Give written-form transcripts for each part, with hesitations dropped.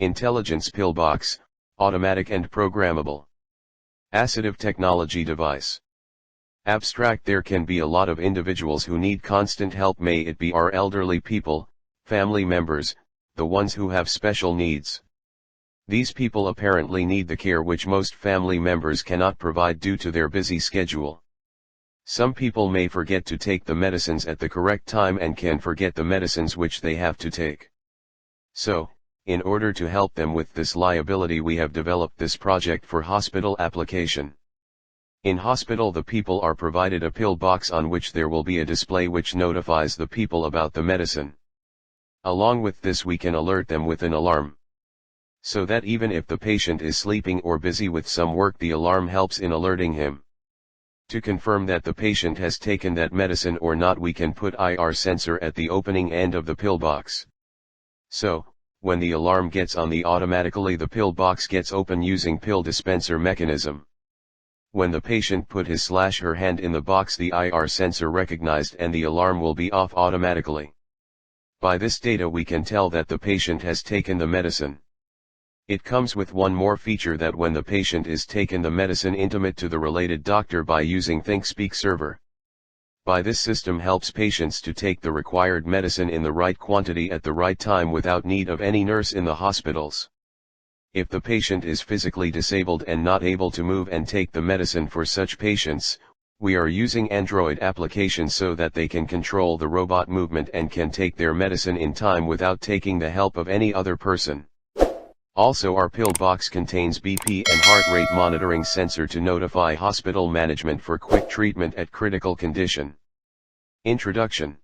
Intelligence Pillbox, automatic and programmable. Assitive technology device. Abstract: there can be a lot of individuals who need constant help, may it be our elderly people, family members, the ones who have special needs. These people apparently need the care which most family members cannot provide due to their busy schedule. Some people may forget to take the medicines at the correct time and can forget the medicines which they have to take. So, in order to help them with this liability, we have developed this project for hospital application. In hospital, the people are provided a pill box on which there will be a display which notifies the people about the medicine. Along with this, we can alert them with an alarm. So that even if the patient is sleeping or busy with some work, the alarm helps in alerting him. To confirm that the patient has taken that medicine or not, we can put IR sensor at the opening end of the pill box. So, when the alarm gets on, automatically the pill box gets open using pill dispenser mechanism. When the patient put his/her hand in the box, the IR sensor recognized and the alarm will be off automatically. By this data we can tell that the patient has taken the medicine. It comes with one more feature, that when the patient is taken the medicine, intimate to the related doctor by using ThinkSpeak server. By this system helps patients to take the required medicine in the right quantity at the right time without need of any nurse in the hospitals. If the patient is physically disabled and not able to move and take the medicine, for such patients, we are using Android applications so that they can control the robot movement and can take their medicine in time without taking the help of any other person. Also, our pill box contains BP and heart rate monitoring sensor to notify hospital management for quick treatment at critical condition. Introduction.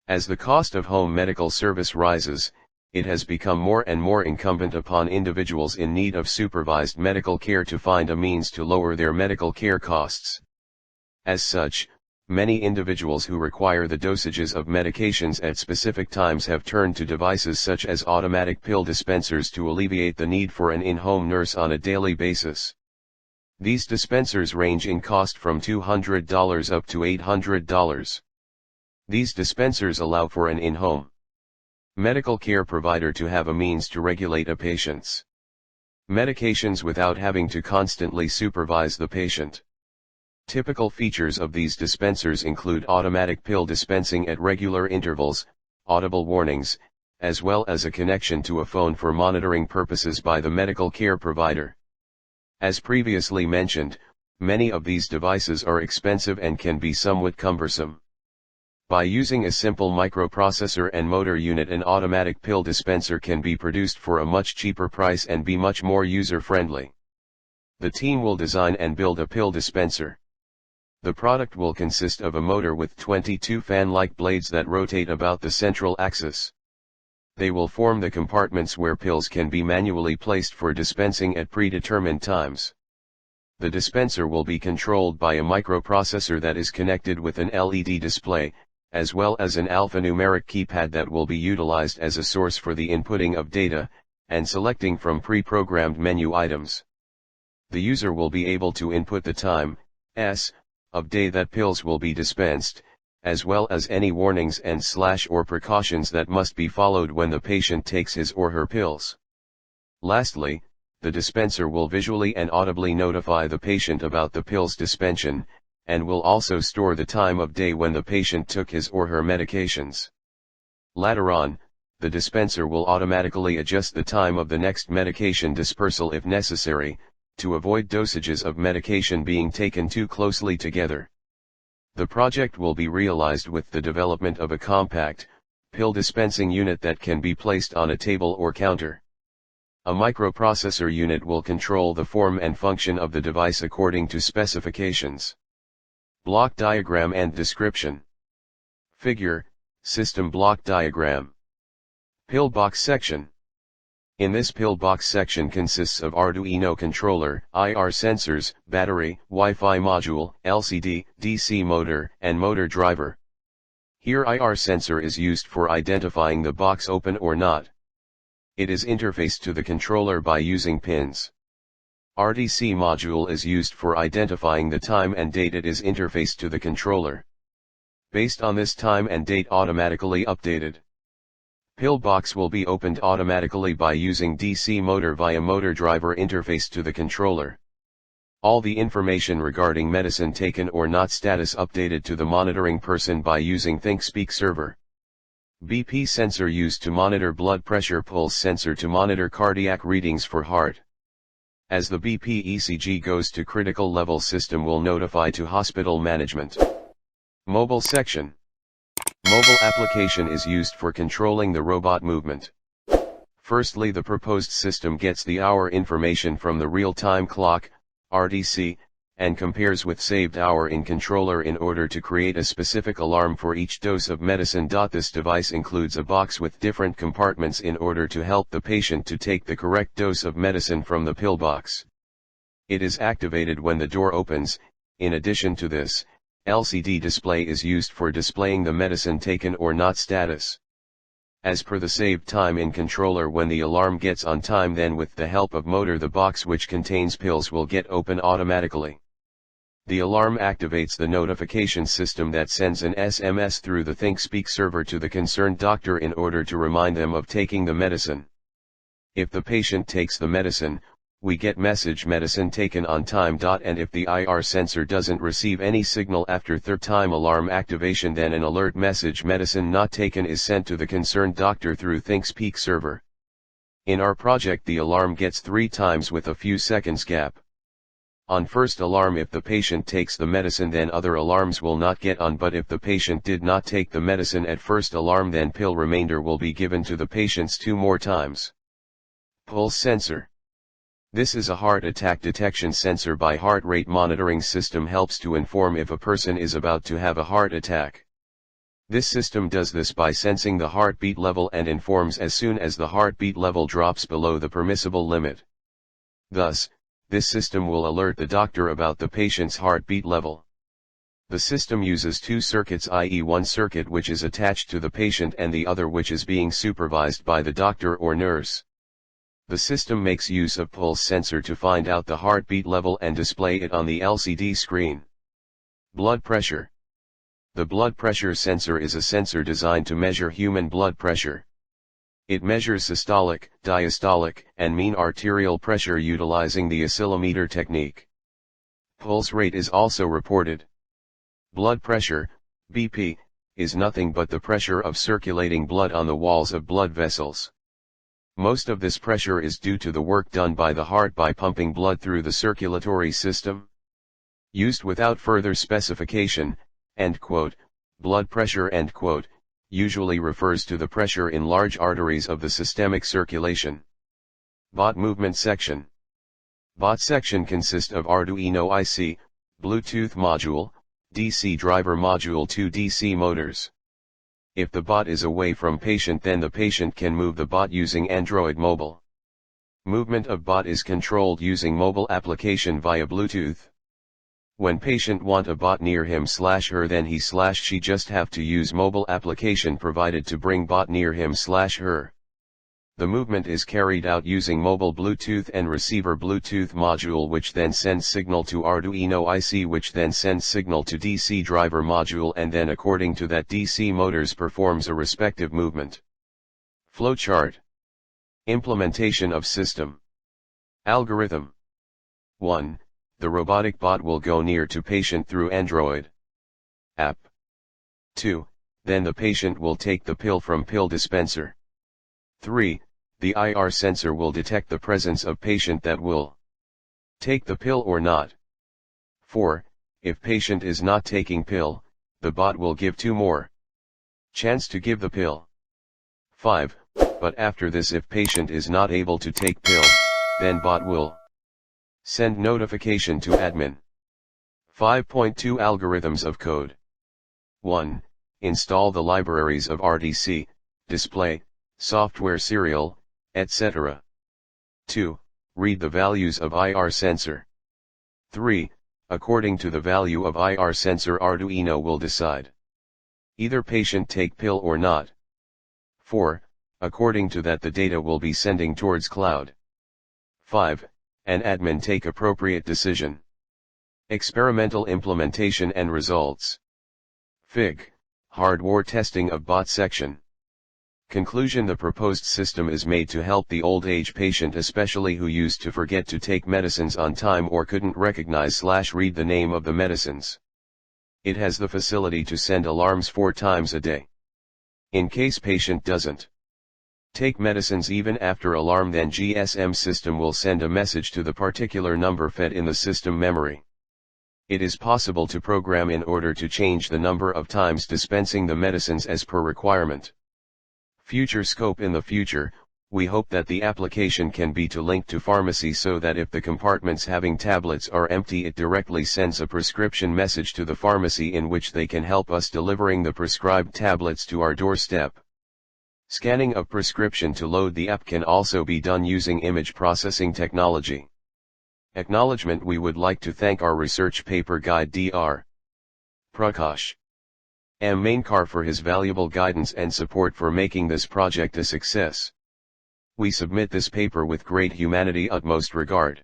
As the cost of home medical service rises, it has become more and more incumbent upon individuals in need of supervised medical care to find a means to lower their medical care costs. As such, many individuals who require the dosages of medications at specific times have turned to devices such as automatic pill dispensers to alleviate the need for an in-home nurse on a daily basis. These dispensers range in cost from $200 up to $800. These dispensers allow for an in-home medical care provider to have a means to regulate a patient's medications without having to constantly supervise the patient. Typical features of these dispensers include automatic pill dispensing at regular intervals, audible warnings, as well as a connection to a phone for monitoring purposes by the medical care provider. As previously mentioned, many of these devices are expensive and can be somewhat cumbersome. By using a simple microprocessor and motor unit, an automatic pill dispenser can be produced for a much cheaper price and be much more user-friendly. The team will design and build a pill dispenser. The product will consist of a motor with 22 fan-like blades that rotate about the central axis. They will form the compartments where pills can be manually placed for dispensing at predetermined times. The dispenser will be controlled by a microprocessor that is connected with an LED display, as well as an alphanumeric keypad that will be utilized as a source for the inputting of data, and selecting from pre-programmed menu items. The user will be able to input the time, of day that pills will be dispensed, as well as any warnings and or precautions that must be followed when the patient takes his or her pills. Lastly, the dispenser will visually and audibly notify the patient about the pill's dispensation, and will also store the time of day when the patient took his or her medications. Later on, the dispenser will automatically adjust the time of the next medication dispersal if necessary, to avoid dosages of medication being taken too closely together. The project will be realized with the development of a compact, pill dispensing unit that can be placed on a table or counter. A microprocessor unit will control the form and function of the device according to specifications. Block diagram and description. Figure, system block diagram. Pillbox section. In this pillbox section consists of Arduino controller, IR sensors, battery, Wi-Fi module, LCD, DC motor, and motor driver. Here IR sensor is used for identifying the box open or not. It is interfaced to the controller by using pins. RDC module is used for identifying the time and date. It is interfaced to the controller. Based on this time and date automatically updated. Pillbox will be opened automatically by using DC motor via motor driver interface to the controller. All the information regarding medicine taken or not status updated to the monitoring person by using ThinkSpeak server. BP sensor used to monitor blood pressure, pulse sensor to monitor cardiac readings for heart. As the BP ECG goes to critical level, system will notify to hospital management. Mobile section. Mobile application is used for controlling the robot movement. Firstly, the proposed system gets the hour information from the real-time clock, RTC, and compares with saved hour in controller in order to create a specific alarm for each dose of medicine. This device includes a box with different compartments in order to help the patient to take the correct dose of medicine from the pill box. It is activated when the door opens. In addition to this, LCD display is used for displaying the medicine taken or not status. As per the saved time in controller, when the alarm gets on time, then with the help of motor the box which contains pills will get open automatically. The alarm activates the notification system that sends an SMS through the ThinkSpeak server to the concerned doctor in order to remind them of taking the medicine. If the patient takes the medicine, we get message medicine taken on time. And if the IR sensor doesn't receive any signal after third time alarm activation, then an alert message medicine not taken is sent to the concerned doctor through ThinkSpeak server. In our project, the alarm gets 3 times with a few seconds gap. On first alarm, if the patient takes the medicine, then other alarms will not get on, but if the patient did not take the medicine at first alarm, then pill remainder will be given to the patients 2 more times. Pulse sensor. This is a heart attack detection sensor by heart rate monitoring system, helps to inform if a person is about to have a heart attack. This system does this by sensing the heartbeat level and informs as soon as the heartbeat level drops below the permissible limit. Thus, this system will alert the doctor about the patient's heartbeat level. The system uses 2 circuits, i.e. one circuit which is attached to the patient and the other which is being supervised by the doctor or nurse. The system makes use of pulse sensor to find out the heartbeat level and display it on the LCD screen. Blood pressure. The blood pressure sensor is a sensor designed to measure human blood pressure. It measures systolic, diastolic, and mean arterial pressure utilizing the oscillometer technique. Pulse rate is also reported. Blood pressure, BP, is nothing but the pressure of circulating blood on the walls of blood vessels. Most of this pressure is due to the work done by the heart by pumping blood through the circulatory system. Used without further specification, end quote, blood pressure, end quote, usually refers to the pressure in large arteries of the systemic circulation. Bot movement section. Bot section consists of Arduino IC, Bluetooth module, DC driver module, 2 DC motors. If the bot is away from patient, then the patient can move the bot using Android mobile. Movement of bot is controlled using mobile application via Bluetooth. When patient want a bot near him/her, then he/she just have to use mobile application provided to bring bot near him/her. The movement is carried out using mobile Bluetooth and receiver Bluetooth module, which then sends signal to Arduino IC, which then sends signal to DC driver module, and then according to that DC motors performs a respective movement. Flowchart. Implementation of system. Algorithm. 1. The robotic bot will go near to patient through Android app. 2. Then the patient will take the pill from pill dispenser. 3. The IR sensor will detect the presence of patient that will take the pill or not. 4. If patient is not taking pill, the bot will give 2 more chance to give the pill. 5. But after this, if patient is not able to take pill, then bot will send notification to admin. 5.2 Algorithms of code. 1. Install the libraries of RDC, display, software serial, etc. 2. Read the values of IR sensor. 3. According to the value of IR sensor, Arduino will decide either patient take pill or not. 4. According to that, the data will be sending towards cloud. 5. An admin take appropriate decision. Experimental implementation and results. Fig. Hardware testing of bot section. Conclusion: the proposed system is made to help the old age patient, especially who used to forget to take medicines on time or couldn't recognize/read the name of the medicines. It has the facility to send alarms 4 times a day. In case patient doesn't take medicines even after alarm, then GSM system will send a message to the particular number fed in the system memory. It is possible to program in order to change the number of times dispensing the medicines as per requirement. Future scope: in the future, we hope that the application can be to link to pharmacy so that if the compartments having tablets are empty, it directly sends a prescription message to the pharmacy in which they can help us delivering the prescribed tablets to our doorstep. Scanning of prescription to load the app can also be done using image processing technology. Acknowledgement: we would like to thank our research paper guide Dr. Prakash M. Mainkar for his valuable guidance and support for making this project a success. We submit this paper with great humanity, utmost regard.